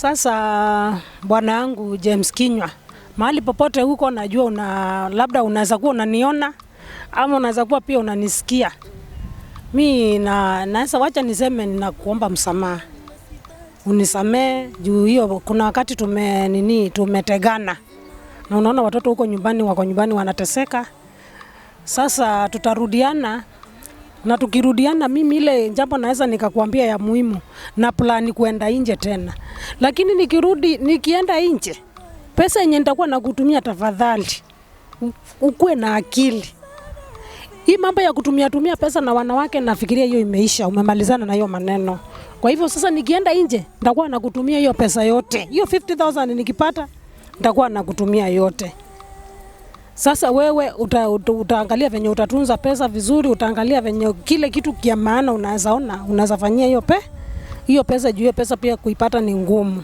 Sasa bwana yangu James Kinyua, mahali popote huko najua labda unaweza kuwa unaniona ama unaweza kuwa pia unanisikia. Mimi naweza wacha niseme ninakuomba msamaha. Unisamee juu hiyo kuna wakati tumetegana. Na unaona watoto huko nyumbani wanateseka. Sasa tutarudiana na tukirudiana mimi ile jambo naweza nikakwambia ya muhimu na plani kuenda nje tena. Lakini nikienda nje pesa yenye nitakuwa nakutumia tafadhali ukue na akili. Hii mambo ya kutumia pesa na wanawake nafikiria hiyo imeisha, umemalizana na hiyo maneno. Kwa hivyo sasa nikienda nje nitakuwa nakutumia hiyo pesa yote. Hiyo 50,000 nikipata nitakuwa nakutumia yote. Sasa wewe utaangalia venye utatunza pesa vizuri, utaangalia venye kile kitu kia maana unaweza fanyia hiyo pesa juu hiyo pesa pia kuipata ni ngumu.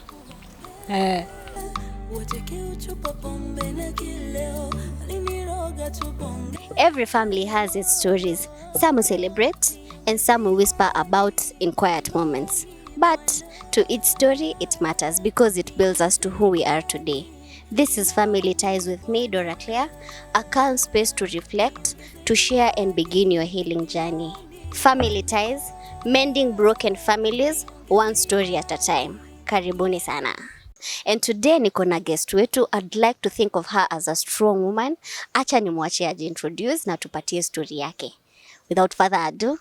Every family has its stories. Some will celebrate and some will whisper about in quiet moments. But to each story, it matters because it builds us to who we are today. This is Family Ties with me, Dora Claire, a calm space to reflect, to share and begin your healing journey. Family Ties, mending broken families, one story at a time. Karibuni sana. And today niko na guest wetu. I'd like to think of her as a strong woman. Acha nimwachie ajiintroduce na tupatie story yake. Without further ado,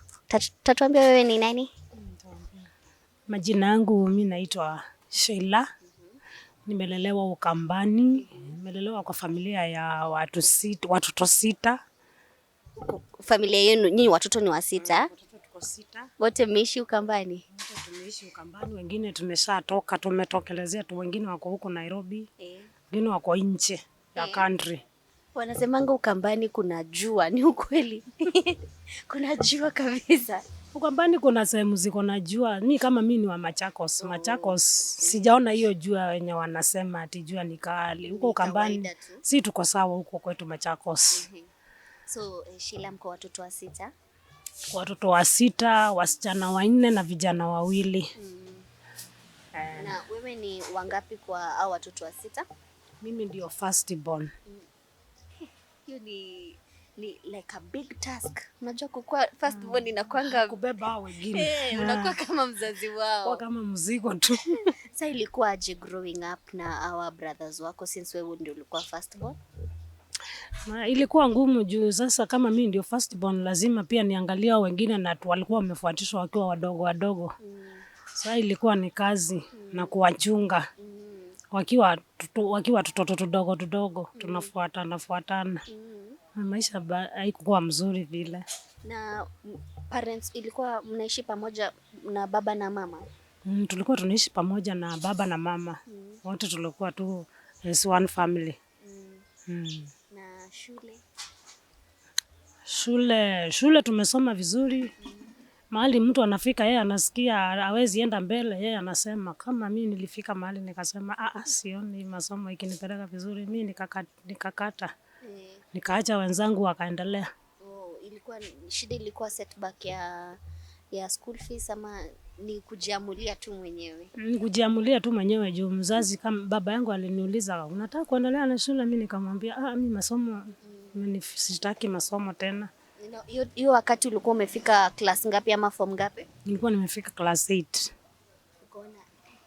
tatuambia wewe ni nani? Majina yangu mimi naitwa Sheila. Nimelelewa Ukambani. Nimelelewa kwa familia ya watoto 6. Familia yenu nyinyi watoto ni wa 6? Watoto tuko 6. Wote mmeishi Ukambani? Wote tumeishi Ukambani, wengine tumeshatoka, tumetokelezea tu, wengine wako huko Nairobi. Wengine wako nje ya country. Wanasemanga Ukambani kuna jua, ni ukweli? Kuna jua kabisa. Ukambani kuna sehemu ziko na jua. Mimi ni wa Machakos. Machakos sijaona hiyo jua wenye wanasema ati jua ni kali. Huko Ukambani si tuko sawa huko kwetu Machakos. So Sheila, mko watoto wa 6? Watoto wa 6, wasichana 4 na vijana 2. Na wewe ni wangapi kwa hao watoto wa 6? Mimi ndio first born. Hiyo ni like a big task. Unajua kukua first born inakuanga kubeba hao wengine. Unakuwa kama mzazi wao. Kwa kama mzigo tu. Sasa ilikuwa aje growing up na our brothers wako since wewe ndio ulikuwa first born? Ilikuwa ngumu juu sasa kama mimi ndio first born lazima pia niangalia wengine na walikuwa wamefuatishwa wakiwa wadogo. Sasa ilikuwa ni kazi na kuwachunga. Wakiwa watoto tudogo tunafuatana. Maisha haikuwa mzuri vile. Na parents ilikuwa mnaishi pamoja na baba na mama? Tulikuwa tunaishi pamoja na baba na mama. Wote tulikuwa tu as one family. Na shule tumesoma vizuri. Mahali mtu anafika yeye anasikia hawezi enda mbele, yeye anasema kama mimi nilifika mahali nikasema sioni masomo ikinipeleka vizuri, mimi nikakata. Nikaacha wenzangu wakaendelea. Ilikuwa shida, ilikuwa setback ya school fees ama ni kujiamulia tu mwenyewe? Kujiamulia tu mwenyewe juu mzazi kama baba yangu aliniuliza unataka kuendelea na shule, mimi nikamwambia mimi masomo mimi sitaki masomo tena. Hiyo wakati ulikuwa umefika class ngapi ama form ngapi? Nilikuwa nimefika class 8. Ukaona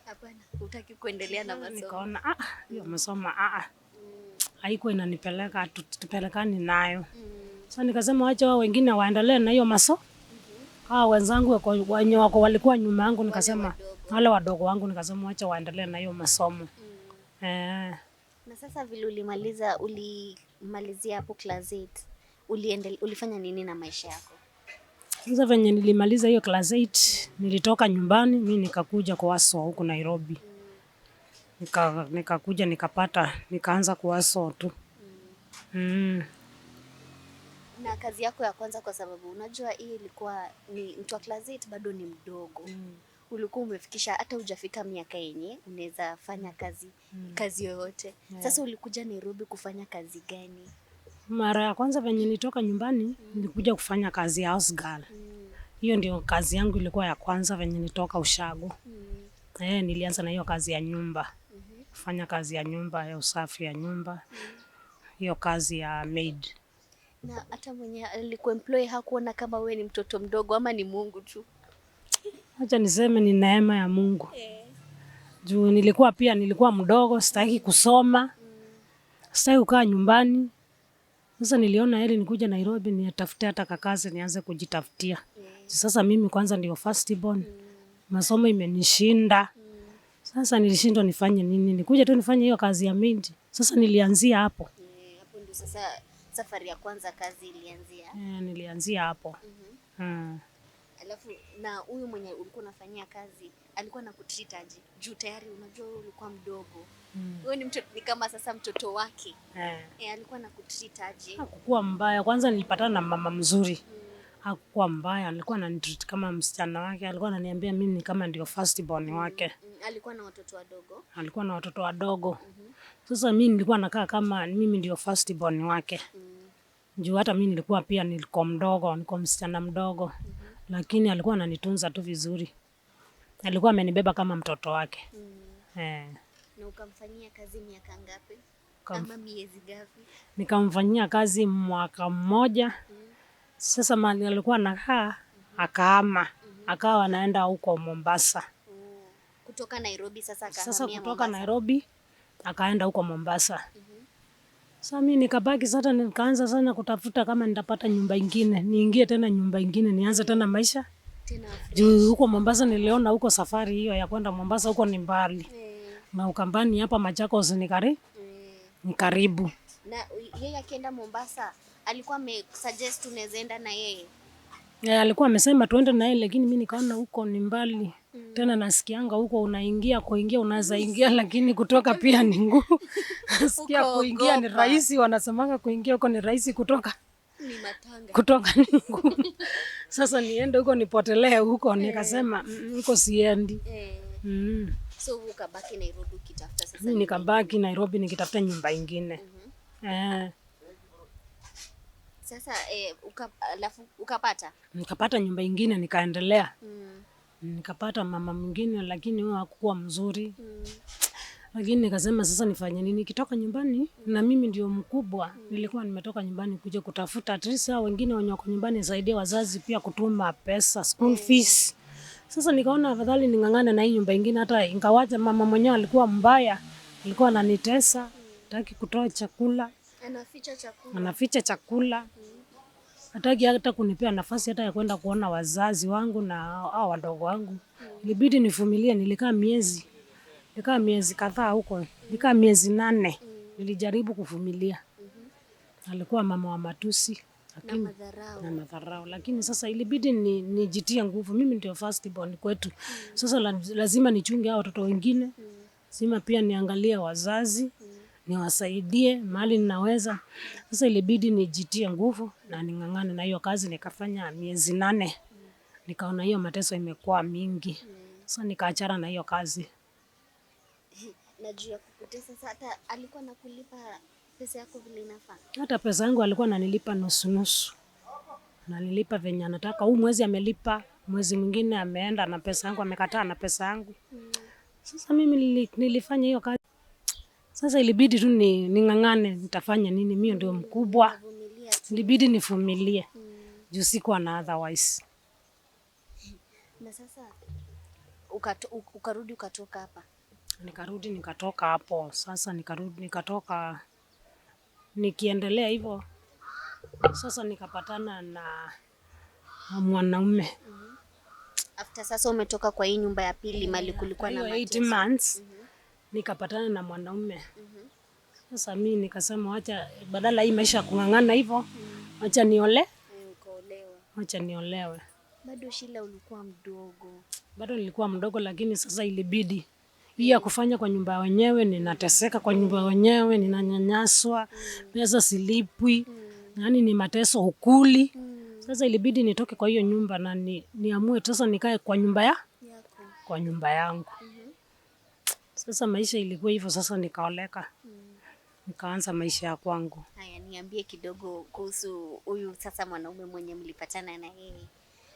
hapana, hutaki kuendelea na masomo? Nikaona hiyo masomo haikuwa inanipeleka, tupelekani nayo. Sasa nikasema acha wao wengine waendelee na hiyo masomo. Wenzangu wenye walikuwa nyuma yangu nikasema wale wadogo wangu nikasema acha waendelee na hiyo masomo. Na sasa vile ulimalizia hapo class 8, ulifanya nini na maisha yako? Sasa venye nilimaliza hiyo class 8 nilitoka nyumbani, mimi nikakuja kuwaso huko Nairobi. Nikakuja nikaanza kuwaso tu. Na kazi yako ya kwanza, kwa sababu unajua hii ilikuwa ni mtu wa class 8 bado ni mdogo. Ulikuwa umefikisha hata hujafika miaka yenye unaweza fanya kazi yoyote. Sasa ulikuja Nairobi kufanya kazi gani? Mara ya kwanza venye nilitoka nyumbani nilikuja kufanya kazi ya house girl. Hiyo ndio kazi yangu ilikuwa ya kwanza venye nilitoka ushago. Nilianza na hiyo kazi ya nyumba. Kufanya kazi ya nyumba, ya usafi ya nyumba. Hiyo kazi ya maid. Na hata mwenye alikuemploy hakuona kama wewe ni mtoto mdogo ama ni Mungu tu? Acha niseme ni neema ya Mungu. Juu nilikuwa mdogo, sitaki kusoma. Sitaki kukaa nyumbani. Sasa niliona heri nikuja Nairobi nitafute hata kakazi nianze kujitafutia. Sasa mimi kwanza ndio first born. Masomo imenishinda. Sasa nilishindwa nifanye nini? Nikuje tu nifanye hiyo kazi ya maid. Sasa nilianzia hapo. Hapo ndio sasa safari ya kwanza kazi ilianzia. Nilianzia hapo. Alafu na huyu mwenye ulikuwa unafanyia kazi alikuwa anakutreat aje? Juu tayari unajua wewe ulikuwa mdogo. Wewe ni kama sasa mtoto wake. Alikuwa anakutreat aje? Hakukuwa mbaya. Kwanza nilipatana na mama mzuri. Hakukuwa mbaya. Alikuwa ananitreat kama msichana wake. Alikuwa ananiambia mimi ni kama ndio first born wake. Alikuwa na watoto wadogo? Alikuwa na watoto wadogo. Sasa mimi nilikuwa nakaa kama mimi ndio first born wake. Juu hata mimi nilikuwa mdogo, nilikuwa msichana mdogo. Lakini alikuwa ananitunza tu vizuri. Alikuwa amenibeba kama mtoto wake. Na ukamfanyia kazi miaka ngapi? Ama miezi ngapi? Nikamfanyia kazi mwaka mmoja. Sasa mahali alikuwa anakaa akahama. Akawa anaenda huko Mombasa. Kutoka Nairobi sasa akahamia Sasa kutoka Mombasa. Nairobi akaenda huko Mombasa. Sasa mimi nikabaki sasa nikaanza sana kutafuta kama nitapata nyumba ingine. Niingie tena nyumba ingine nianze tena maisha. Tena Juu huko Mombasa niliona huko safari hiyo ya kwenda Mombasa huko ni mbali. Na Ukambani hapa Machakos ni karibu. Na yeye akienda Mombasa alikuwa suggest unaweza enda na yeye? Alikuwa amesema tuende na yeye lakini mimi nikaona huko ni mbali. Tena nasikianga huko kuingia unaweza ingia lakini kutoka pia ni ngumu. Nasikia kuingia ni rahisi, wanasemanga kuingia huko ni rahisi kutoka ni matanga. Kutoka ni ngumu. Sasa niende huko nipotelee huko nikasema huko siendi. So ukabaki Nairobi ukitafuta sasa? Mimi nikabaki Nairobi nikitafuta nyumba ingine. Sasa alafu ukapata? Nikapata nyumba ingine nikaendelea. Nikapata mama mwingine lakini huyo hakuwa mzuri. Lakini nikasema sasa nifanye nini? Nikitoka nyumbani na mimi ndio mkubwa. Nilikuwa nimetoka nyumbani kuja kutafuta at least hao wengine wenye wako nyumbani nisaidie wazazi pia kutuma pesa, school fees. Sasa nikaona afadhali ning'ang'ane na hii nyumba ingine hata ingawaje mama mwenyewe alikuwa mbaya. Alikuwa ananitesa, hataki kutoa chakula. Anaficha chakula. Hataki hata kunipea nafasi hata ya kwenda kuona wazazi wangu na hao wadogo wangu. Ilibidi nivumilie, nilikaa miezi kadhaa huko. Nilikaa miezi 8. Nilijaribu kuvumilia. Alikuwa mama wa matusi na madharau. Lakini sasa ilibidi nijitie nguvu. Mimi ndio first born kwetu. Sasa lazima nichunge hao watoto wengine. Lazima pia niangalie wazazi. Niwasaidie mahali ninaweza. Sasa ilibidi nijitie nguvu na ning'ang'ane na hiyo kazi nikafanya miezi 8. Nikaona hiyo mateso imekuwa mingi. Sasa nikaachana na hiyo kazi. Na juu ya kukutesa sasa hata alikuwa anakulipa pesa yako vile inafaa? Hata pesa yangu alikuwa ananilipa nusu. Ananilipa venye anataka. Huu mwezi amelipa, mwezi mwingine ameenda na pesa yangu, amekataa na pesa yangu. Sasa mimi nilifanya hiyo kazi. Sasa ilibidi tu ning'ang'ane, nitafanya nini? Mimi ndio mkubwa. Ilibidi nivumilie. Juu sikuwa na otherwise. Na sasa ukarudi ukatoka hapa? Nikarudi nikatoka hapo. Sasa nikatoka nikiendelea hivyo. Sasa nikapatana na mwanaume. After sasa umetoka kwa hii nyumba ya pili mali kulikuwa na mateso. 8 months. Nikapatana na mwanaume. Sasa mimi nikasema acha badala hii maisha ya kung'ang'ana hivyo, acha niolewe. Acha niolewe. Bado Sheila ulikuwa mdogo. Bado nilikuwa mdogo lakini sasa ilibidi. Hii ya kufanya kwa nyumba wenyewe, ninateseka kwa nyumba wenyewe, ninanyanyaswa, pesa silipwi. Yaani ni mateso hukuli. Sasa ilibidi nitoke kwa hiyo nyumba na niamue sasa nikae kwa nyumba yako. Kwa nyumba yangu. Sasa maisha ilikuwa hivyo, sasa nikaoleka. Nikaanza maisha ya kwangu. Haya, niambie kidogo kuhusu huyu sasa mwanaume mwenye mlipatana na yeye.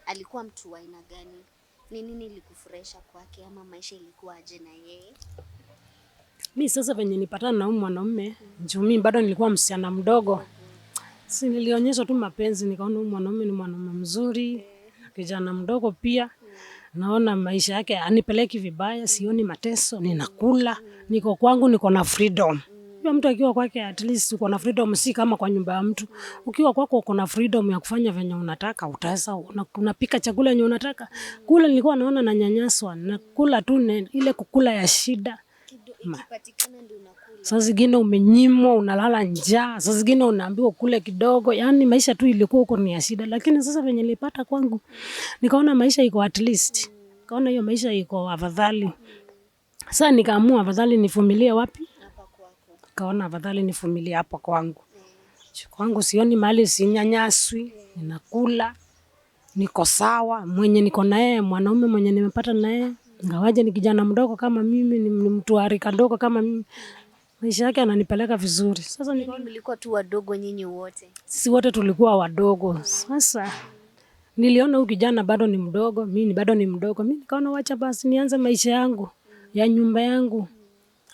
Alikuwa mtu wa aina gani? Ni nini ilikufurahisha kwake ama maisha ilikuwa aje na yeye? Mimi sasa venye nilipatana na huyu mwanaume, juu mimi bado nilikuwa msichana mdogo. Si nilionyeshwa tu mapenzi, nikaona huyu mwanaume ni mwanaume mzuri, kijana mdogo pia. Naona maisha yake anipeleki vibaya, sioni mateso, ninakula, niko kwangu, niko na freedom. Kwa mtu akiwa kwake at least uko na freedom, si kama kwa nyumba ya mtu. Ukiwa kwako uko na freedom ya kufanya venye unataka, utaweza unapika chakula yenye unataka. Kule nilikuwa naona nanyanyaswa, nakula tu ile kukula ya shida. Ikipatikana ndio unakula. Saa zingine umenyimwa, unalala njaa, saa zingine unaambiwa kule kidogo. Yaani maisha tu ilikuwa huko ni ya shida, lakini sasa venye nilipata kwangu nikaona maisha iko at least. Nikaona hiyo maisha iko afadhali. Sasa nikaamua afadhali nivumilie wapi? Hapa kwako. Kaona afadhali nivumilie hapa kwangu. Kwangu sioni mahali sinyanyaswi, ninakula, niko sawa, mwenye niko naye, mwanaume mwenye nimepata naye, ingawaje ni kijana mdogo kama mimi, ni mtu wa rika dogo kama mimi. Maisha yake ananipeleka vizuri. Sasa Nikaona mlikuwa tu wadogo nyinyi wote. sisi wote tulikuwa wadogo. Sasa niliona huyu kijana bado ni mdogo, mimi bado ni mdogo. Mimi nikaona wacha basi nianze maisha yangu ya nyumba yangu.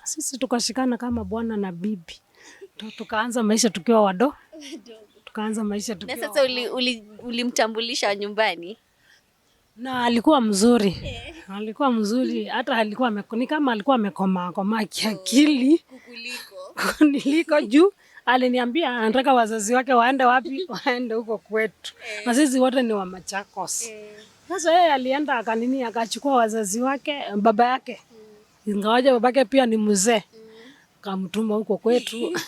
Sisi tukashikana kama bwana na bibi. Tukaanza maisha tukiwa wadogo. Tukaanza maisha Na tukiwa. sasa ulimtambulisha nyumbani? Na alikuwa mzuri. Alikuwa mzuri, hata alikuwa ni kama alikuwa amekomaa kiakili Kukuliko. niliko juu. Aliniambia anataka wazazi wake waende wapi? Waende huko kwetu. Na sisi wote ni wa Machakos. Sasa yeye alienda akachukua wazazi wake, baba yake. Ingawaje babake pia ni mzee. Kamtuma huko kwetu.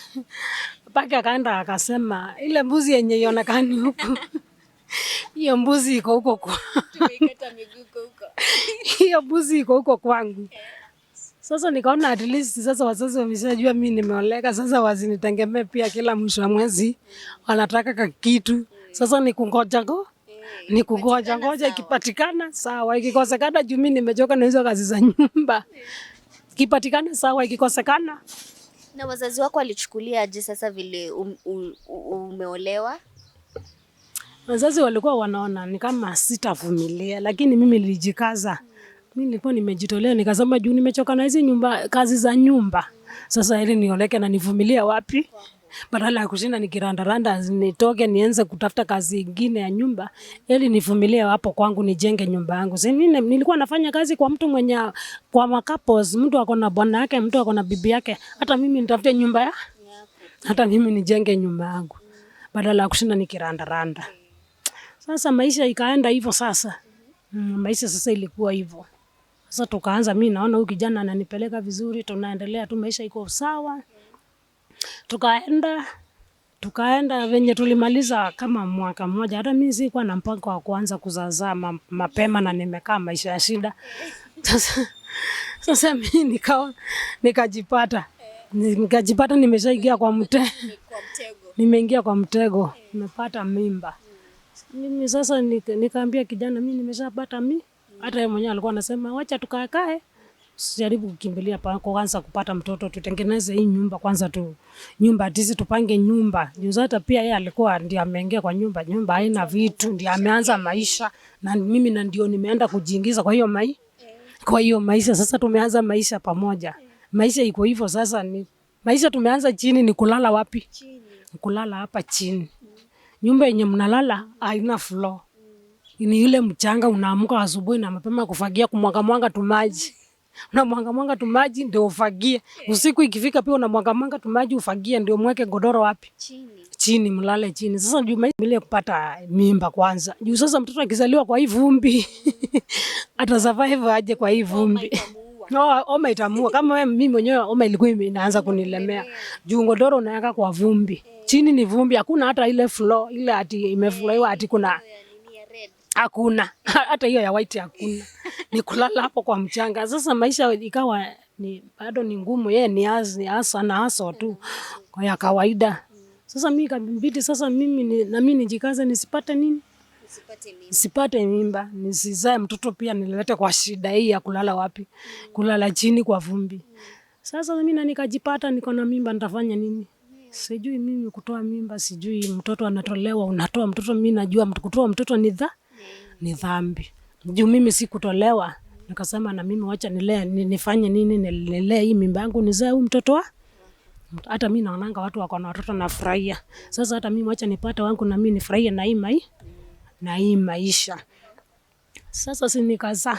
Babake akaenda akasema ile mbuzi yenye ionekani huko. Hiyo mbuzi iko huko kwa. Tumeikata miguu huko. Hiyo mbuzi iko huko kwangu. Sasa nikaona at least sasa wazazi wameshajua mimi nimeoleka, sasa wasinitegemee pia kila mwisho wa mwezi wanataka kitu. Sasa ngoja ikipatikana sawa, ikikosekana juu mimi nimechoka na hizo kazi za nyumba. Ikipatikana sawa, ikikosekana. Na wazazi wako walichukulia aje sasa vile umeolewa? Wazazi walikuwa wanaona ni kama sitavumilia, lakini mimi nilijikaza. Mimi nilikuwa nimejitolea, nikasema juu nimechoka na hizi kazi za nyumba. Sasa ili nioleke na nivumilia wapi? Badala ya kushinda nikirandaranda nitoke nianze kutafuta kazi nyingine ya nyumba, ili nivumilie hapo kwangu nijenge nyumba yangu. Sasa nilikuwa nafanya kazi kwa mtu mwenye kwa makapos, mtu ako na bwana yake, mtu ako na bibi yake. Hata mimi nitafute nyumba ya hata mimi nijenge nyumba yangu. Badala ya kushinda nikirandaranda. Sasa maisha ikaenda hivyo sasa. Maisha sasa ilikuwa hivyo. Sasa tukaanza, mimi naona huyu kijana ananipeleka vizuri, tunaendelea tu, maisha iko sawa. Tukaenda venye tulimaliza kama mwaka mmoja. Hata mimi sikuwa na mpango wa kuanza kuzaa mapema na nimekaa maisha ya shida. Sasa mimi nikajipata nimeshaingia kwa mtego. Nimeingia kwa mtego, nimepata mimba. Mimi sasa nikaambia kijana mimi nimeshapata mimba. Hata yeye mwenyewe alikuwa anasema wacha tukakae. Usijaribu kukimbilia kwanza kupata mtoto, tutengeneze hii nyumba kwanza nyumba tisi tupange nyumba. Juu hata pia yeye alikuwa ndiye ameingia kwa nyumba haina vitu, ndiye ameanza maisha na mimi ndio nimeenda kujiingiza kwa hiyo maisha sasa tumeanza maisha pamoja. Maisha iko hivyo sasa maisha tumeanza chini, ni kulala wapi? Chini. Kulala hapa chini. Nyumba yenye mnalala haina floor. Ni ile mchanga, unaamka asubuhi na mapema kufagia, kumwaga tu maji. Unamwaga tu maji ndio ufagie. Usiku ikifika pia unamwaga tu maji ufagie, ndio mweke godoro wapi? Chini, mlale chini. Sasa ndio mimi kupata mimba kwanza. Juu sasa mtoto akizaliwa kwa hii vumbi ata survive aje kwa hii vumbi? Oma itamua. Kama mimi mwenyewe oma ilikuwa inaanza kunilemea. Juu godoro unaweka kwa vumbi. Chini ni vumbi, hakuna hata ile floor ile ati imefloiwa ati kuna hakuna. Hata hiyo ya white hakuna. Ni kulala hapo kwa mchanga. Sasa maisha ikawa bado ni ngumu, yeye ni hasa na hasa tu kwa ya kawaida. Sasa mimi kabidi sasa mimi nijikaze nisipate nini? Nisipate mimba, nisizae mtoto pia nilete kwa shida hii ya kulala wapi? Kulala chini kwa vumbi. Sasa mimi nikajipata niko na mimba, nitafanya nini? Sijui mimi kutoa mimba, sijui mtoto anatolewa, unatoa mtoto. Mimi najua kutoa mtoto ni dhambi. Juu mimi sikutolewa, nikasema na mimi wacha nifanye nini, nilee hii mimba yangu, nizae huyu mtoto. Hata mimi naonanga watu wako na watoto nafurahia. Sasa hata mimi wacha nipate wangu na mimi nifurahie na hii maisha. Sasa si nikazaa.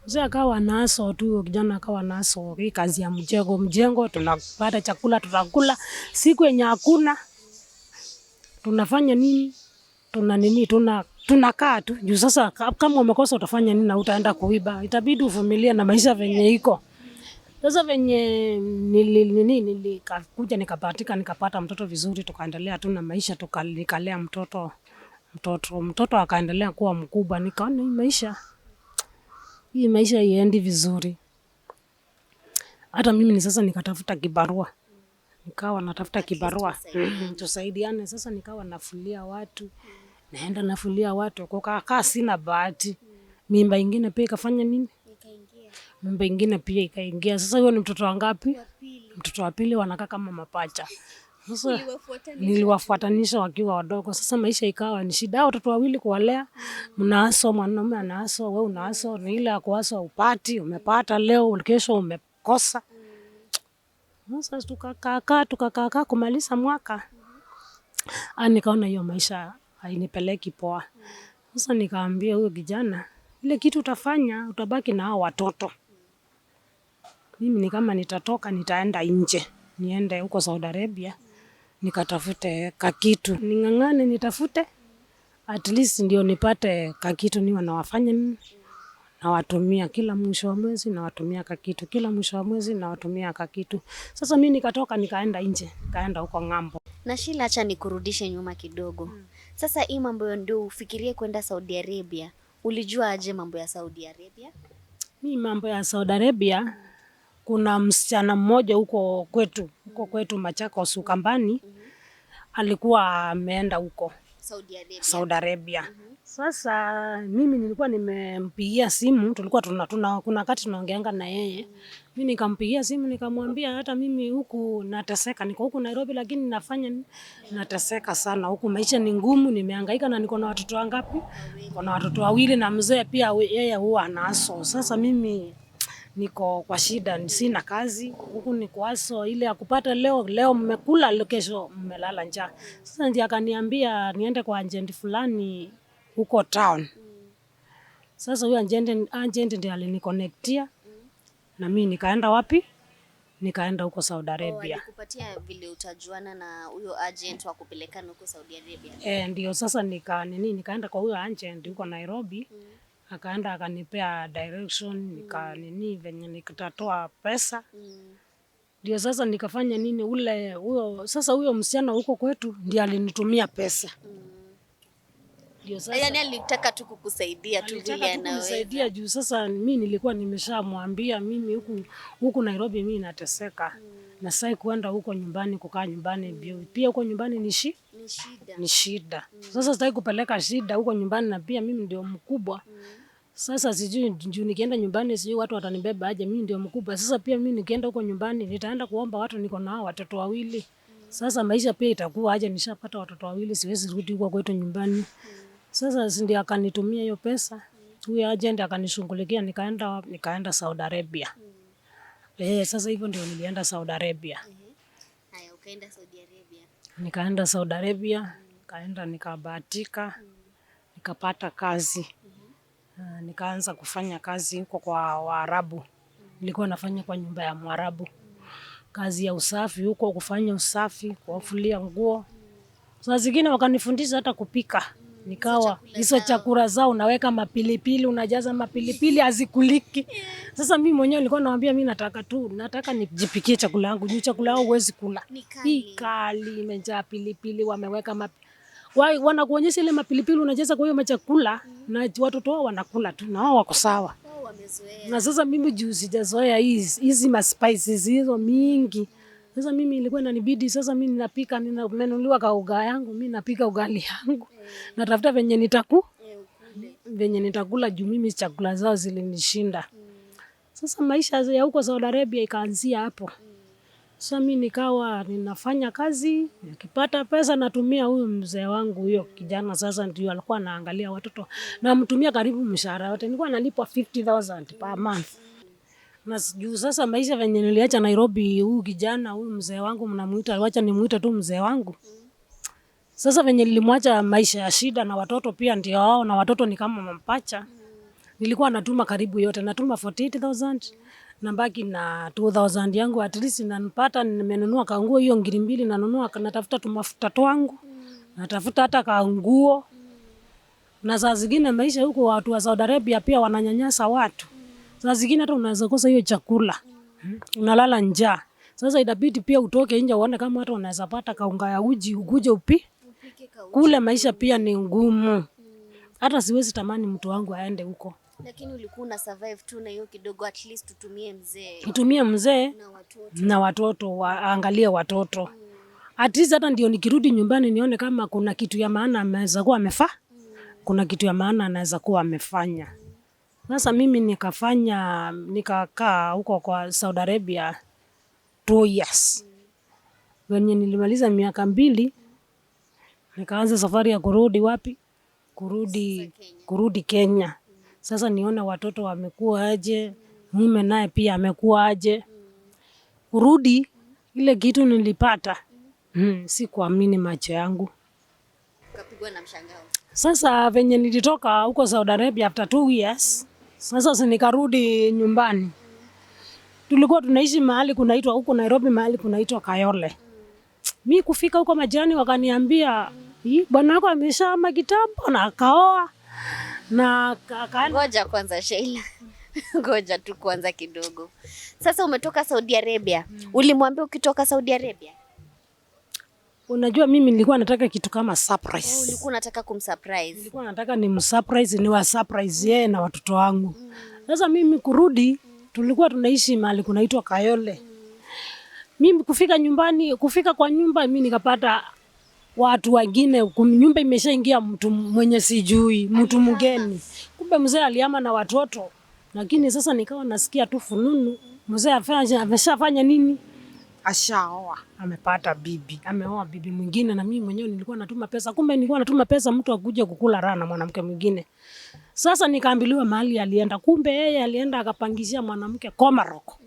Mzee akawa naso tu, kijana akawa naso, hii kazi ya mjengo, tunapata chakula tutakula. Siku yenye hakuna tunafanya nini? Tunakaa tu. Juu sasa kama umekosa utafanya nini na utaenda kuiba? Itabidi uvumilie na maisha venye iko. Sasa venye nilikuja nikapata mtoto vizuri, tukaendelea tu na maisha, nikalea mtoto akaendelea kuwa mkubwa. Nikaona hii maisha iendi vizuri. Hata mimi sasa nikatafuta kibarua. Nikawa natafuta kibarua. Tusaidiane. Sasa nikawa nafulia watu. Naenda nafulia watu. Kukaa sina bahati. Mimba ingine pia ikafanya nini? Mimba ingine pia ikaingia. Sasa huyo ni mtoto wangapi? Mtoto wa pili, wanakaa kama mapacha. Sasa niliwafuatanisha wakiwa wadogo. Sasa maisha ikawa ni shida. Watoto wawili kuwalea. Mnaaso, mwanaume anaaso, wewe unaaso, ni ile ya kuaso upati, umepata leo, kesho umekosa. Sasa tukakaa kumaliza mwaka. Nikaona hiyo maisha hainipeleki poa. Sasa nikaambia huyo kijana, ile kitu utafanya, utabaki na hao watoto. Mimi ni kama nitatoka, nitaenda nje. Niende huko Saudi Arabia, nikatafute kakitu. Ning'ang'ane nitafute, at least ndio nipate kakitu niwe nawafanya nini? Nawatumia kila mwisho wa mwezi, nawatumia kakitu. Kila mwisho wa mwezi nawatumia kakitu. Sasa mimi nikatoka nikaenda nje, nikaenda huko ng'ambo. Na Sheila, acha nikurudishe nyuma kidogo. Sasa hii mambo ndio ufikirie kwenda Saudi Arabia. Ulijua aje mambo ya Saudi Arabia? Mimi mambo ya Saudi Arabia, kuna msichana mmoja huko kwetu Machakos Ukambani, alikuwa ameenda huko Saudi Arabia. Sasa mimi nilikuwa nimempigia simu, tulikuwa kuna wakati tunaongeanga na yeye. Mimi nikampigia simu nikamwambia hata mimi huku nateseka, niko huku Nairobi lakini nateseka sana. Huku maisha ni ngumu, nimehangaika na niko na watoto wangapi? Niko na watoto wawili na mzee pia yeye huwa anaso. Sasa mimi niko kwa shida, sina kazi. Huku ni kwaso ile ya kupata leo mmekula, kesho mmelala njaa. Sasa ndiye akaniambia niende kwa agent fulani huko town. Sasa huyo agent ndiye aliniconnectia. Na mimi nikaenda wapi? Nikaenda huko Saudi Arabia. Alikupatia vile utajuana na huyo agent wa kupelekana huko Saudi Arabia? Ndio sasa nikaenda kwa huyo agent huko Nairobi. Akaenda akanipea direction, venye nikatatoa pesa. Ndio sasa nikafanya nini huyo msichana huko kwetu ndiye alinitumia pesa. Ndio sasa. Yaani alitaka tu kukusaidia tu vile anaweza. Kunisaidia juu sasa mimi nilikuwa nimeshamwambia mimi huku Nairobi mimi nateseka. Na sasa kuenda huko nyumbani, kukaa nyumbani pia huko nyumbani ni shida. Sasa sitaki kupeleka shida huko nyumbani na pia mimi ndio mkubwa. Sasa sijui juu nikienda nyumbani sijui watu watanibeba aje, mimi ndio mkubwa. Sasa pia mimi nikienda huko nyumbani nitaenda kuomba watu, niko na watoto wawili. Sasa maisha pia itakuwa aje, nishapata watoto wawili, siwezi rudi huko kwetu nyumbani. Sasa ndio akanitumia hiyo pesa. Huyo agent akanishughulikia, nikaenda Saudi Arabia. Sasa hivyo ndio nilienda Saudi Arabia. Haya, ukaenda Saudi Arabia. Nikaenda Saudi Arabia, nikabahatika, nikapata kazi. Nikaanza kufanya kazi huko kwa Waarabu. Nilikuwa nafanya kwa nyumba ya Mwarabu. Kazi ya usafi huko, kufanya usafi, kuwafulia nguo. Saa zingine wakanifundisha hata kupika. Nikawa hizo chakula zao unaweka mapilipili, unajaza mapilipili hazikuliki. Sasa mimi mwenyewe nilikuwa nawaambia mimi nataka nijipikie chakula yangu. Juu chakula yao huwezi kula. Hii kali imejaa pilipili, wameweka wanakuonyesha ile mapilipili unajaza kwa hiyo machakula na watoto wao wanakula tu na wao wako sawa. Na sasa mimi juu sijazoea hizi spices hizo mingi. Sasa mimi ilikuwa inanibidi sasa mimi ninapika, nimenunuliwa ka ugali yangu, mimi napika ugali yangu. Natafuta venye nitakula juu mimi chakula zao zilinishinda. Sasa maisha ya huko Saudi Arabia ikaanzia hapo. Sasa mimi nikawa ninafanya kazi, nikipata pesa natumia huyu mzee wangu huyo kijana sasa ndio alikuwa anaangalia watoto. Namtumia karibu mshahara wote. Nilikuwa nalipwa 50,000 per month. Na juu sasa maisha venye niliacha Nairobi, huyu kijana huyu mzee wangu mnamuita, wacha nimuite tu mzee wangu. Sasa venye nilimwacha maisha ya shida na watoto pia ndio wao na watoto ni kama mampacha. Nilikuwa natuma karibu yote, natuma 48,000 na baki na 2,000 yangu at least nanipata. Nimenunua kanguo hiyo 2,000 nanunua, natafuta tu mafuta twangu, natafuta hata kanguo. Na saa zingine maisha huko watu wa Saudi Arabia pia wananyanyasa watu. Saa zingine hata unaweza kosa hiyo chakula, unalala njaa. Sasa inabidi pia utoke nje uone kama hata unaweza pata kaunga ya uji ukuje kule. Maisha pia ni ngumu. Hata siwezi tamani mtu wangu aende huko. Lakini ulikuwa una survive tu na hiyo kidogo, at least tutumie mzee. Tutumie mzee na watoto waangalie watoto. At least hata ndio nikirudi nyumbani nione kama kuna kitu ya maana ameweza kuwa amefanya. Kuna kitu ya maana anaweza kuwa amefanya. Sasa mimi nikakaa huko kwa Saudi Arabia 2 years. Wenye nilimaliza miaka 2 nikaanza safari ya kurudi wapi? Kurudi Kenya. Sasa nione watoto wamekuwa aje, mume naye pia amekuwa aje. Kurudi ile kitu nilipata. Si kuamini macho yangu. Ukapigwa na mshangao. Sasa venye nilitoka huko Saudi Arabia after 2 years, sasa nikarudi nyumbani. Tulikuwa tunaishi mahali kunaitwa huko Nairobi, mahali kunaitwa Kayole. Mimi kufika huko majirani wakaniambia, bwana wako ameshahama kitambo na akaoa. Na ngoja kwanza Sheila. Ngoja tu kwanza kidogo. Sasa umetoka Saudi Arabia. Ulimwambia ukitoka Saudi Arabia? Unajua mimi nilikuwa nataka kitu kama surprise. Ulikuwa unataka kumsurprise? Nilikuwa nataka nimsurprise, niwa surprise yeye na watoto wangu. Sasa mimi kurudi, tulikuwa tunaishi mahali kunaitwa Kayole. Mimi kufika kwa nyumba mimi nikapata watu wengine, nyumba imeshaingia mtu mwenye sijui, mtu mgeni. Kumbe mzee alihama na watoto. Lakini sasa nikawa nasikia tu fununu, mzee ameshafanya nini? Ashaoa, amepata bibi, ameoa bibi mwingine na mimi mwenyewe nilikuwa natuma pesa. Kumbe nilikuwa natuma pesa mtu akuje kukula raha na mwanamke mwingine. Sasa nikaambiliwa mahali alienda. Kumbe yeye alienda akapangishia mwanamke Komaroko.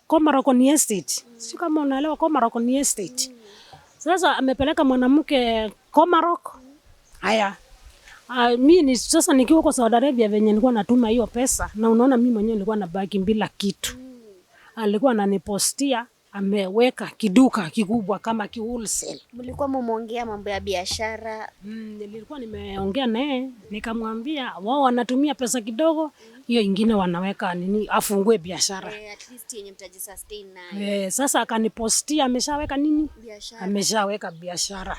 Komaroko ni estate. Sio kama unaelewa Komaroko ni estate. Sasa amepeleka mwanamke Komaroko. Haya. Mimi sasa nikiwa kwa Saudi Arabia venye nilikuwa natuma hiyo pesa na unaona mimi mwenyewe nilikuwa nabaki bila kitu. Alikuwa ananipostia ameweka kiduka kikubwa kama wholesale. Mlikuwa mumeongea mambo ya biashara? Nilikuwa nimeongea naye, nikamwambia wao wanatumia pesa kidogo, hiyo ingine wanaweka nini afungue biashara. At least yenye mtaji sustain nayo. Sasa akanipostia ameshaweka nini? Biashara. Ameshaweka biashara.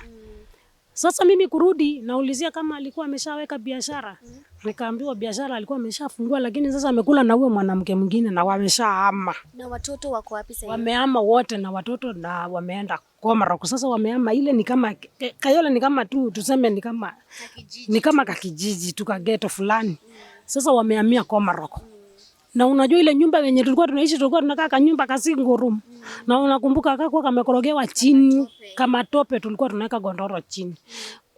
Sasa mimi kurudi naulizia kama alikuwa ameshaweka biashara. Nikaambiwa biashara alikuwa ameshafungua, lakini sasa amekula na huyo mwanamke mwingine na wameshahama. Na watoto wako wapi sasa? Wamehama wote na watoto na wameenda Komaroko. Sasa wamehama ile ni kama Kayole ni kama tu tuseme ni kama kakijiji tukageto fulani. Sasa wamehamia Komaroko. Na unajua ile nyumba yenye tulikuwa tunaishi tulikuwa tunakaa ka nyumba ka single room. Na unakumbuka akakuwa kamekorogewa chini kama tope, tulikuwa tunaweka gondoro chini.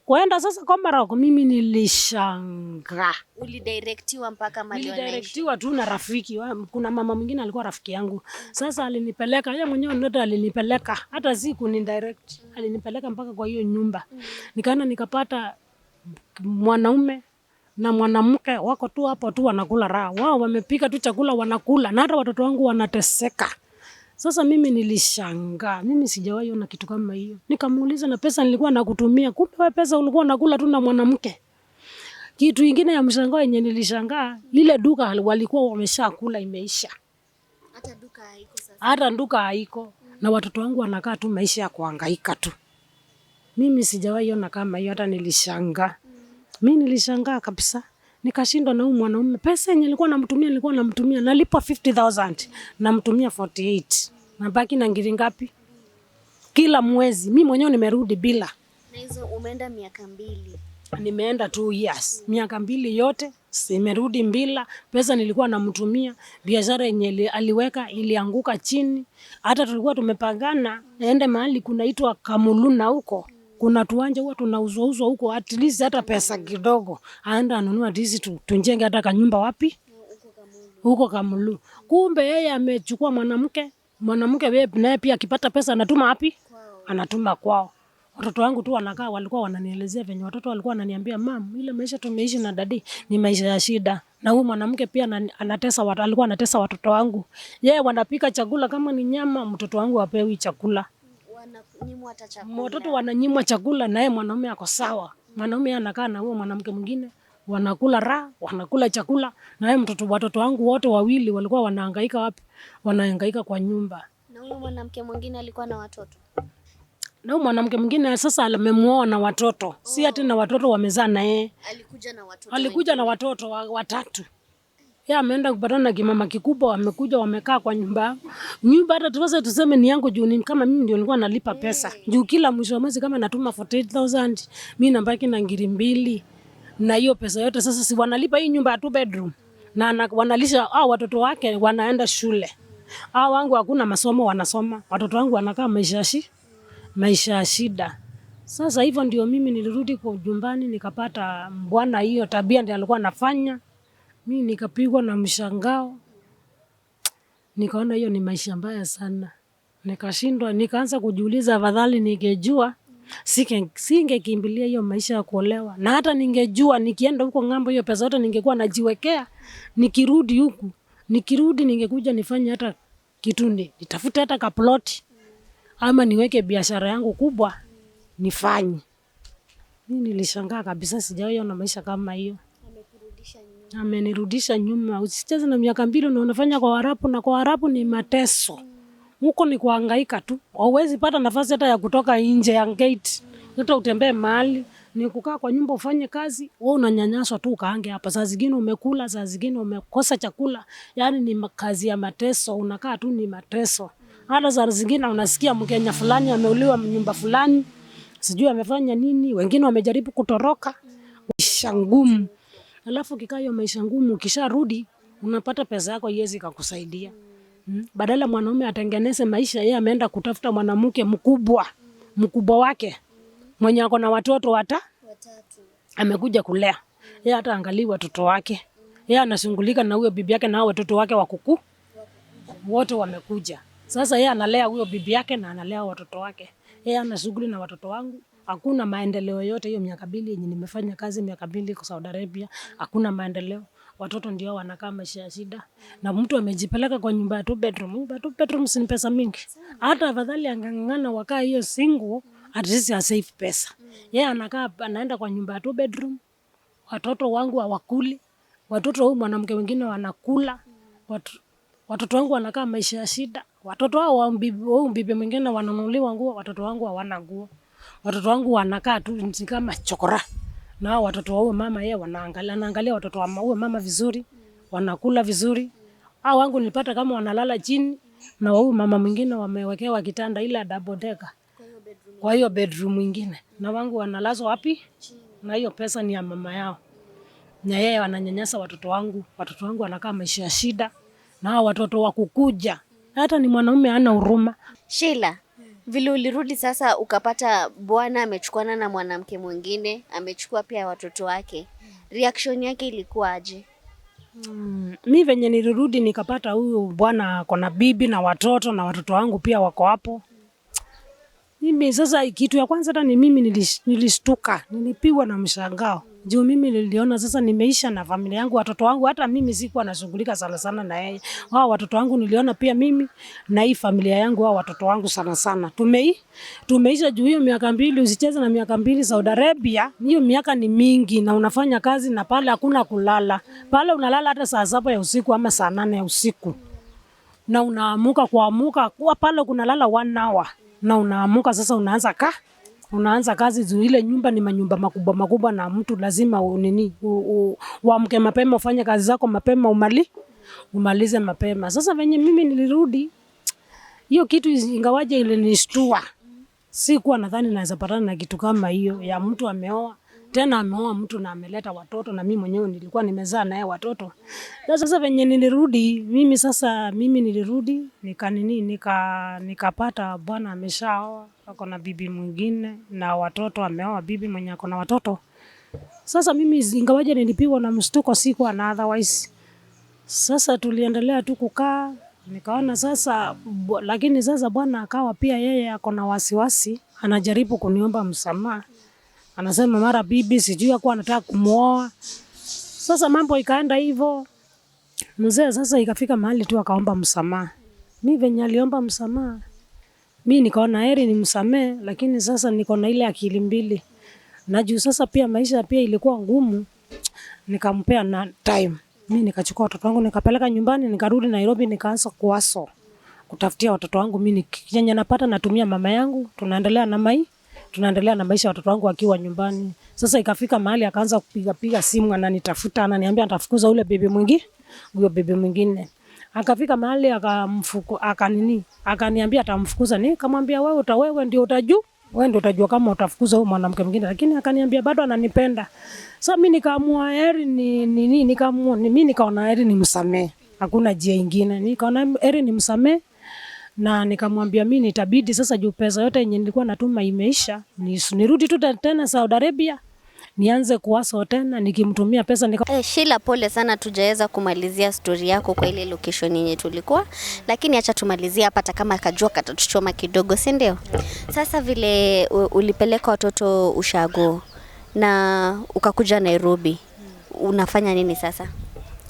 Kwenda sasa Komaroko mimi nilishangaa. Ulidirectiwa mpaka mahali wanaishi? Nilidirectiwa tu na rafiki. Kuna mama mwingine alikuwa rafiki yangu. Sasa alinipeleka, yeye mwenyewe ndio alinipeleka. Hata siku ni direct. Alinipeleka mpaka kwa hiyo nyumba. Nikaenda nikapata mwanaume na mwanamke wako tu hapo tu wanakula raha. Wao wamepika tu chakula wanakula na hata watoto wangu wanateseka. Sasa mimi nilishangaa. Mimi sijawahi ona kitu kama hiyo. Nikamuuliza na pesa nilikuwa nakutumia. Kumbe wewe pesa ulikuwa unakula tu na mwanamke. Kitu kingine ya mshangao yenye nilishangaa, ile duka walikuwa wameshakula imeisha. Hata duka haiko sasa. Hata duka haiko. Na watoto wangu wanakaa tu maisha ya kuhangaika tu. Mimi sijawahi ona kama hiyo, hata nilishangaa. Mimi nilishangaa kabisa. Nikashindwa na huyu mwanaume. Pesa yenye nilikuwa namtumia nalipa 50,000. Namtumia 48. Nabaki na ngiri ngapi? Kila mwezi. Mimi mwenyewe nimerudi bila. Na hizo umeenda miaka 2. Nimeenda 2 years. Miaka 2 yote Simerudi bila pesa nilikuwa namtumia, biashara yenye aliweka ilianguka chini. Hata tulikuwa tumepangana ende mahali kunaitwa Kamuluna huko. Kuna tuwanja huwa tunauzwa huko, at least hata pesa kidogo. Aenda anunua ndizi tunjenge hata kanyumba wapi? Huko Kamulu. Kumbe yeye amechukua mwanamke wewe naye pia akipata pesa anatuma wapi? Anatuma kwao. Watoto wangu tu wanakaa walikuwa wananielezea venye watoto walikuwa wananiambia ile maisha tumeishi na dadi ni maisha ya shida. Na huyu mwanamke pia alikuwa anatesa watoto wangu. Yeye wanapika chakula kama ni nyama, mtoto wangu hapewi chakula. Wananyimwa hata chakula. Watoto wananyimwa chakula na yeye mwanaume ako sawa. Mwanaume anakaa na huyo mwanamke mwingine, wanakula raha, wanakula chakula na yeye watoto wangu wote wawili walikuwa wanahangaika wapi? Wanahangaika kwa nyumba. Na huyo mwanamke mwingine alikuwa na watoto. Na huyo mwanamke mwingine sasa amemuoa na watoto. Si ati na watoto wamezaa na yeye. Alikuja na watoto watatu. Yeye ameenda kupatana na kimama kikubwa, wamekuja wamekaa kwa nyumba. Nyumba hata tuseme ni yangu juu kama mimi ndio nilikuwa nalipa pesa. Juu kila mwisho wa mwezi kama natuma 48,000, mimi nabaki na 2,000. Na hiyo pesa yote sasa si wanalipa hii nyumba ya 2 bedroom. Na wanalisha watoto wake wanaenda shule. Wangu hakuna masomo wanasoma. Watoto wangu wanakaa maisha ya shida. Sasa hivyo ndio mimi nilirudi kwa nyumbani nikapata bwana hiyo tabia ndiye alikuwa anafanya. Mimi nikapigwa na mshangao. Nikaona hiyo ni maisha mbaya sana. Nikashindwa, nikaanza kujiuliza afadhali ningejua singekimbilia hiyo maisha ya kuolewa. Na hata ningejua nikienda huko ng'ambo hiyo pesa yote ningekuwa najiwekea. Nikirudi ningekuja nifanye hata kitu nitafute hata kaploti. Ama niweke biashara yangu kubwa nifanye. Mimi nilishangaa kabisa sijawahi ona maisha kama hiyo. Amenirudisha nyuma. Usicheze na miaka 2 na unafanya kwa Waarabu na kwa Waarabu ni mateso. Huko ni kuhangaika tu. Hauwezi pata nafasi hata ya kutoka nje ya gate. Hata utembee mahali ni kukaa kwa nyumba ufanye kazi, wewe unanyanyaswa tu ukaange hapa. Saa zingine umekula, saa zingine umekosa chakula. Yaani ni kazi ya mateso, unakaa tu ni mateso. Hata saa zingine unasikia Mkenya fulani ameuliwa nyumba fulani. Sijui amefanya nini, wengine wamejaribu kutoroka. Maisha ngumu. Alafu ukikaa hiyo maisha ngumu ukisharudi unapata pesa yako haiwezi kukusaidia. Badala mwanaume atengeneze maisha, yeye ameenda kutafuta mwanamke mkubwa wake mwenye ako na watoto watatu amekuja kulea. Yeye hata angalii watoto wake. Yeye anashughulika na huyo bibi yake na watoto wake wote wamekuja. Sasa yeye analea huyo bibi yake na analea watoto wake. Yeye ana shughuli na watoto wangu. Hakuna maendeleo yote hiyo miaka 2 yenye nimefanya kazi miaka 2 kwa Saudi Arabia. Hakuna maendeleo. Watoto ndio wanakaa maisha ya shida. Na mtu amejipeleka kwa nyumba ya 2 bedroom. Nyumba ya 2 bedroom si pesa mingi. Hata afadhali angangana wakaa hiyo single, at least save pesa. Yeye anaenda kwa nyumba ya 2 bedroom. Watoto wangu hawakuli. Watoto huyu mwanamke wengine wanakula. Watoto wangu wanakaa maisha ya shida. Watoto wao bibi mwingine wananunuliwa nguo, watoto wangu hawana nguo. Watoto wangu wanakaa tu kama chokora. Na watoto wa huyo mama yeye wanaangalia watoto wa huyo mama vizuri, wanakula vizuri. Wangu nilipata kama wanalala chini na huyo mama mwingine wamewekewa kitanda ile double decker. Kwa hiyo bedroom mwingine. Na wangu wanalazwa wapi? Na hiyo pesa ni ya mama yao. Na yeye wananyanyasa watoto wangu. Watoto wangu wanakaa maisha ya shida. Na watoto wa kukuja. Hata ni mwanaume hana huruma. Sheila, vile ulirudi sasa ukapata bwana amechukuana na mwanamke mwingine, amechukua pia watoto wake. Reaction yake ilikuwa aje? Mimi venye nilirudi nikapata huyu bwana ako na bibi na watoto na watoto wangu pia wako hapo. Mimi sasa kitu ya kwanza hata ni mimi nilishtuka, nilipigwa na mshangao. Juu mimi niliona sasa nimeisha na familia yangu, watoto wangu, hata mimi sikuwa nashughulika sana na yeye. Watoto wangu niliona pia mimi na hii familia yangu watoto wangu sana. Tumeisha juu hiyo miaka 2, usicheze na miaka 2 Saudi Arabia. Hiyo miaka ni mingi na unafanya kazi na pale hakuna kulala. Pale unalala hata saa 7 ya usiku ama saa 8 ya usiku. Na unaamuka kwa pale kunalala 1 hour. Na unaamuka sasa unaanza kazi juu ile nyumba ni manyumba makubwa na mtu lazima uamke mapema ufanye kazi zako mapema umalize mapema. Sasa venye mimi nilirudi hiyo kitu ingawaje ile nishtua. Sikuwa nadhani naweza patana na kitu kama hiyo ya mtu ameoa Tena ameoa mtu na ameleta watoto na mimi mwenyewe nilikuwa nimezaa naye watoto. Sasa venye nilirudi, mimi nilirudi, nikapata bwana ameshaoa, ako na bibi mwingine na watoto, ameoa bibi mwenye ako na watoto. Sasa mimi ingawaje nilipigwa na mshtuko sikuwa na otherwise. Sasa tuliendelea tu kukaa, nikaona sasa, lakini sasa bwana akawa pia yeye ako na wasiwasi, anajaribu kuniomba msamaha. Anasema mara bibi sijui hakuwa anataka kumuoa. Sasa mambo ikaenda hivyo. Mzee sasa ikafika mahali tu akaomba msamaha. Mimi venye aliomba msamaha, mimi nikaona heri nimsamee, lakini sasa niko na ile akili mbili. Na juu sasa pia maisha pia ilikuwa ngumu, nikampea na time. Mimi nikachukua watoto wangu nikapeleka nyumbani, nikarudi Nairobi nikaanza kuwaso kutafutia watoto wangu. Mimi kenye napata natumia mama yangu, tunaendelea na maisha ya watoto wangu akiwa nyumbani. Sasa ikafika mahali akaanza kupiga simu ananitafuta, ananiambia atafukuza ule bibi mwingine. Akafika mahali akaniambia atamfukuza. Nikamwambia wewe ndio utajua kama utafukuza huyo mwanamke mwingine, lakini akaniambia bado ananipenda. Sasa mimi nikaamua nikaona heri nimsamee. Hakuna njia nyingine. Nikaona heri nimsamee. Na nikamwambia mimi nitabidi sasa juu pesa yote yenye nilikuwa natuma imeisha, nirudi tu tena Saudi Arabia, nianze kuwaso tena nikimtumia pesa Sheila, pole sana tujaweza kumalizia story yako kwa ile location yenye tulikuwa, lakini acha tumalizie hapa hata kama akajua katatuchoma kidogo, si ndio? Sasa vile ulipeleka watoto ushago na ukakuja Nairobi, unafanya nini sasa?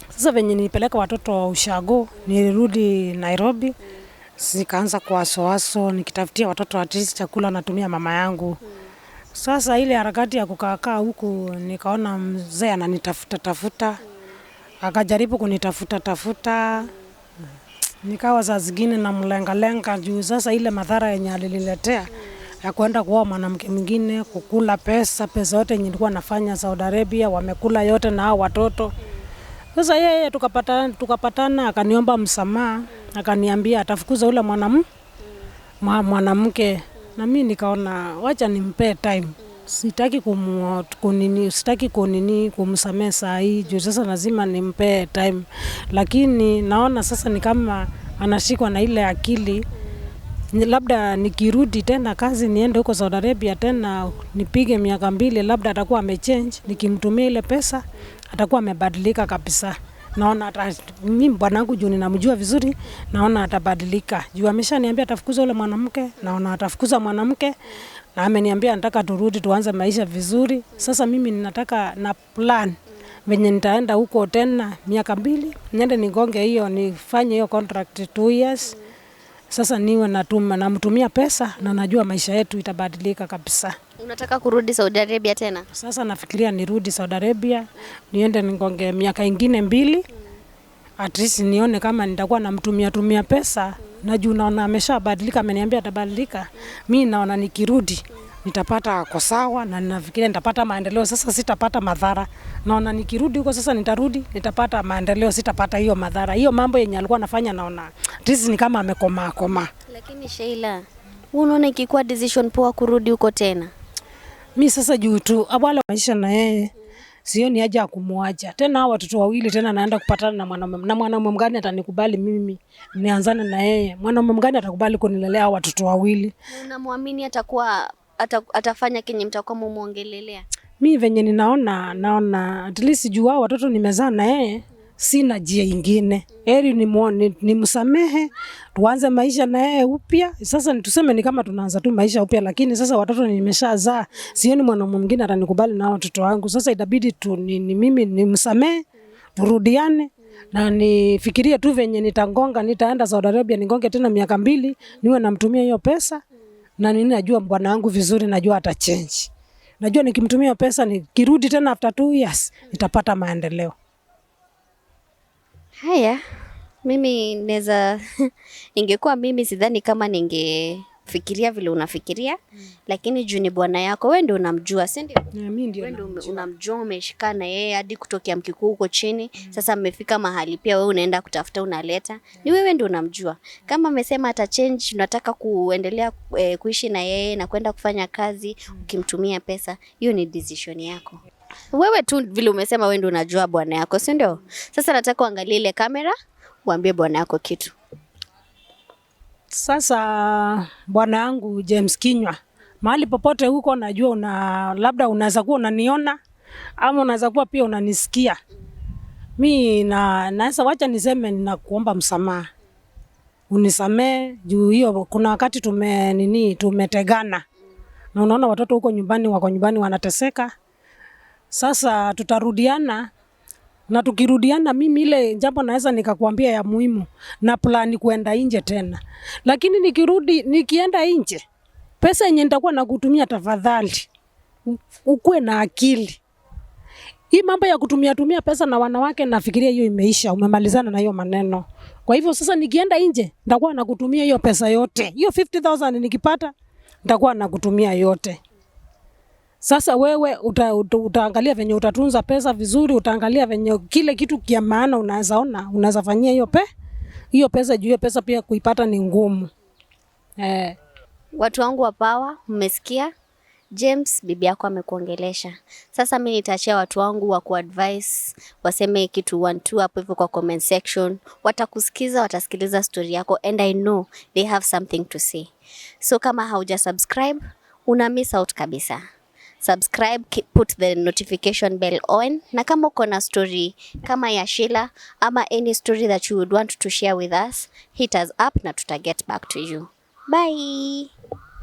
Sasa venye nilipeleka watoto ushago, nilirudi Nairobi. Nikaanza kuwaso nikitafutia watoto at least chakula natumia mama yangu. Sasa ile harakati ya kukaa huku nikaona mzee ananitafuta. Akajaribu kunitafuta. Nikawa saa zingine namlenga juu sasa ile madhara yenye aliniletea ya kwenda kuoa mwanamke mwingine, kukula pesa yote yenye nilikuwa nafanya Saudi Arabia, wamekula yote na hao watoto. Sasa yeye tukapatana akaniomba msamaha, akaniambia atafukuza ule mwanamke, na mimi nikaona wacha nimpe time. Sitaki kumsamehe saa hii, juu sasa lazima nimpe time. Lakini naona sasa ni kama anashikwa na ile akili, labda nikirudi tena kazi niende huko Saudi Arabia tena nipige miaka 2, labda atakuwa amechange, nikimtumia ile pesa atakuwa amebadilika kabisa. Naona hata mimi bwanangu juu ninamjua vizuri, naona atabadilika. Juu ameshaniambia atafukuza ule mwanamke, naona atafukuza mwanamke, na ameniambia nataka turudi tuanze maisha vizuri. Sasa mimi ninataka na plan venye nitaenda huko tena miaka 2, niende nigonge hiyo, nifanye hiyo contract 2 years. Sasa niwe namtumia pesa na najua maisha yetu itabadilika kabisa. Unataka kurudi Saudi Arabia tena? Sasa nafikiria nirudi Saudi Arabia, niende nigonge miaka ingine 2. At least nione kama nitakuwa namtumia pesa. Na juu naona ameshabadilika, ameniambia atabadilika. Mimi naona nikirudi nitapata kwa sawa, na nafikiria nitapata maendeleo. Sasa sitapata madhara. Naona nikirudi huko sasa nitapata maendeleo, sitapata hiyo madhara. Hiyo mambo yenye alikuwa anafanya naona at least ni kama amekoma. Lakini Sheila, unaona ikikuwa decision poa kurudi huko tena? Mimi sasa juu tu abala maisha na yeye, sioni haja ya kumwacha. Tena hao watoto wawili tena naenda kupatana na mwanamume mgani atanikubali mimi nianzane na yeye? Mwanamume mgani atakubali kunilelea hao watoto wawili? Unamwamini atafanya kenye mtakuwa muongelelea? Mimi venye naona at least juu hao watoto nimezaa na yeye, sina njia nyingine. Heri nimsamehe, tuanze maisha na yeye upya. Sasa tuseme ni kama tunaanza tu maisha upya, lakini sasa watoto nimeshazaa, sioni mwanamume mwingine atanikubali na watoto wangu. Sasa itabidi mimi nimsamehe, turudiane, na nifikirie tu venye nitaenda Saudi Arabia nigonge tena miaka 2, niwe namtumia hiyo pesa, na najua bwana wangu vizuri, najua ata change. Najua nikimtumia pesa nikirudi tena after 2 years nitapata maendeleo. Haya, mimi ingekuwa mimi sidhani kama kufikiria vile unafikiria, lakini juu ni bwana yako, wewe ndio unamjua, si ndio? Mimi ndio Wewe ndio unamjua, umeshikana na yeye hadi kutokea mkikuu huko chini. Sasa mmefika mahali pia wewe unaenda kutafuta, unaleta. Ni wewe ndio unamjua. Kama amesema ata change, unataka kuendelea kuishi na yeye na kwenda kufanya kazi ukimtumia pesa, hiyo ni decision yako. Wewe tu vile umesema wewe ndio unajua bwana yako, si ndio? Sasa nataka uangalie ile kamera, uambie bwana yako kitu. Sasa bwana yangu James Kinyua, mahali popote huko najua labda unaweza kuwa unaniona ama unaweza kuwa pia unanisikia. Mimi naweza wacha niseme ninakuomba msamaha. Unisamee juu hiyo kuna wakati tumetegana. Na unaona watoto huko nyumbani wanateseka. Sasa tutarudiana, na tukirudiana mimi ile jambo naweza nikakwambia ya muhimu na plani kuenda nje tena. Lakini nikienda nje, pesa yenye nitakuwa nakutumia tafadhali ukue na akili. Hii mambo ya kutumia pesa na wanawake nafikiria hiyo imeisha, umemalizana na hiyo maneno. Kwa hivyo sasa nikienda nje nitakuwa nakutumia hiyo pesa yote. Hiyo 50,000 nikipata nitakuwa nakutumia yote. Sasa wewe utaangalia venye utatunza pesa vizuri, utaangalia venye kile kitu kia maana unaweza fanyia hiyo pesa juu hiyo pesa pia kuipata ni ngumu. Watu wangu wa Power, mmesikia? James bibi yako amekuongelesha. Sasa mimi nitaachia watu wangu wa kuadvise, waseme kitu 1-2 hapo hivyo kwa comment section. Watakusikiza, watasikiliza story yako, and I know they have something to say. So kama hauja subscribe, una miss out kabisa. Subscribe, put the notification bell on. Na kama uko na story kama ya Sheila ama any story that you would want to share with us, hit us up na tuta get back to you. Bye.